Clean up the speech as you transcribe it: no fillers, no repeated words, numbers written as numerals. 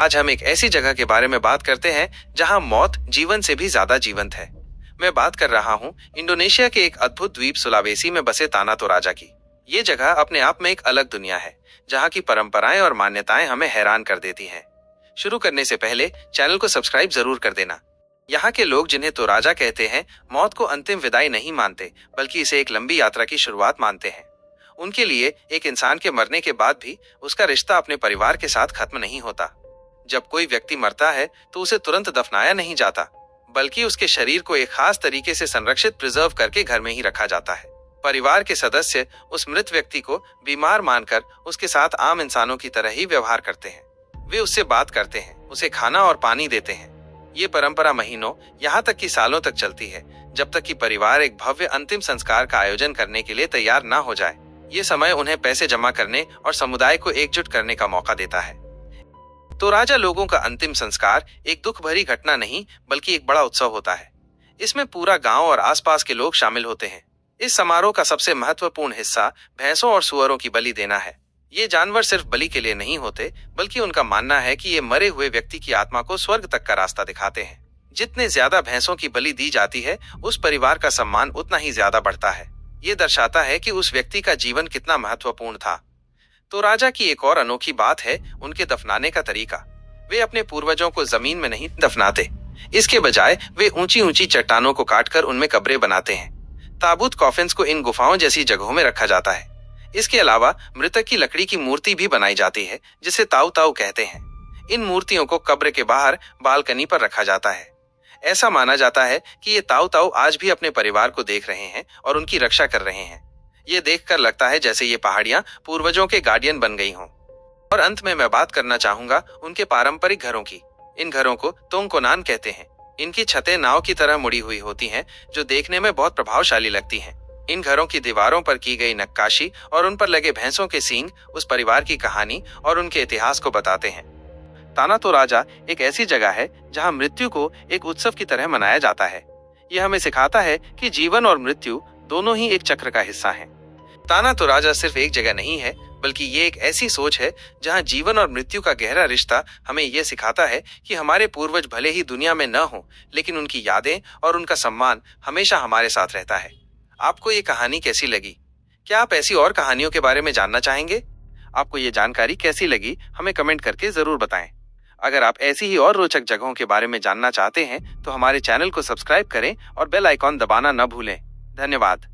आज हम एक ऐसी जगह के बारे में बात करते हैं जहां मौत जीवन से भी ज्यादा जीवंत है। मैं बात कर रहा हूं इंडोनेशिया के एक अद्भुत द्वीप सुलावेसी में बसे ताना तोराजा की। ये जगह अपने आप में एक अलग दुनिया है, जहां की परंपराएं और मान्यताएं हमें हैरान कर देती हैं। शुरू करने से पहले चैनल को सब्सक्राइब जरूर कर देना। यहाँ के लोग, जिन्हें तोराजा कहते हैं, मौत को अंतिम विदाई नहीं मानते, बल्कि इसे एक लंबी यात्रा की शुरुआत मानते हैं। उनके लिए एक इंसान के मरने के बाद भी उसका रिश्ता अपने परिवार के साथ खत्म नहीं होता। जब कोई व्यक्ति मरता है तो उसे तुरंत दफनाया नहीं जाता, बल्कि उसके शरीर को एक खास तरीके से संरक्षित प्रिजर्व करके घर में ही रखा जाता है। परिवार के सदस्य उस मृत व्यक्ति को बीमार मानकर उसके साथ आम इंसानों की तरह ही व्यवहार करते हैं। वे उससे बात करते हैं, उसे खाना और पानी देते हैं। ये परंपरा महीनों, यहाँ तक कि सालों तक चलती है, जब तक कि परिवार एक भव्य अंतिम संस्कार का आयोजन करने के लिए तैयार न हो जाए। ये समय उन्हें पैसे जमा करने और समुदाय को एकजुट करने का मौका देता है। तोराजा लोगों का अंतिम संस्कार एक दुख भरी घटना नहीं, बल्कि एक बड़ा उत्सव होता है। इसमें पूरा गांव और आसपास के लोग शामिल होते हैं। इस समारोह का सबसे महत्वपूर्ण हिस्सा भैंसों और सुअरों की बलि देना है। ये जानवर सिर्फ बलि के लिए नहीं होते, बल्कि उनका मानना है कि ये मरे हुए व्यक्ति की आत्मा को स्वर्ग तक का रास्ता दिखाते हैं। जितने ज्यादा भैंसों की बलि दी जाती है, उस परिवार का सम्मान उतना ही ज्यादा बढ़ता है। ये दर्शाता है कि उस व्यक्ति का जीवन कितना महत्वपूर्ण था। तोराजा की एक और अनोखी बात है उनके दफनाने का तरीका। वे अपने पूर्वजों को जमीन में नहीं दफनाते। इसके बजाय वे ऊंची ऊंची चट्टानों को काटकर उनमें कब्रें बनाते हैं। ताबूत कॉफिन्स को इन गुफाओं जैसी जगहों में रखा जाता है। इसके अलावा मृतक की लकड़ी की मूर्ति भी बनाई जाती है, जिसे ताऊ ताऊ कहते हैं। इन मूर्तियों को कब्र के बाहर बालकनी पर रखा जाता है। ऐसा माना जाता है कि ये ताऊ ताऊ आज भी अपने परिवार को देख रहे हैं और उनकी रक्षा कर रहे हैं। ये देखकर लगता है जैसे ये पहाड़ियां पूर्वजों के गार्डियन बन गई हों। और अंत में मैं बात करना चाहूंगा उनके पारंपरिक घरों की। इन घरों को तोंगकोनान कहते हैं। इनकी छतें नाव की तरह मुड़ी हुई होती हैं, जो देखने में बहुत प्रभावशाली लगती हैं। इन घरों की दीवारों पर की गई नक्काशी और उन पर लगे भैंसों के सींग उस परिवार की कहानी और उनके इतिहास को बताते हैं। ताना तोराजा एक ऐसी जगह है जहां मृत्यु को एक उत्सव की तरह मनाया जाता है। यह हमें सिखाता है कि जीवन और मृत्यु दोनों ही एक चक्र का हिस्सा हैं। ताना तोराजा सिर्फ एक जगह नहीं है, बल्कि ये एक ऐसी सोच है जहां जीवन और मृत्यु का गहरा रिश्ता हमें यह सिखाता है कि हमारे पूर्वज भले ही दुनिया में न हो, लेकिन उनकी यादें और उनका सम्मान हमेशा हमारे साथ रहता है। आपको ये कहानी कैसी लगी? क्या आप ऐसी और कहानियों के बारे में जानना चाहेंगे? आपको ये जानकारी कैसी लगी, हमें कमेंट करके जरूर बताएं। अगर आप ऐसी ही और रोचक जगहों के बारे में जानना चाहते हैं तो हमारे चैनल को सब्सक्राइब करें और बेल आइकॉन दबाना न भूलें। धन्यवाद।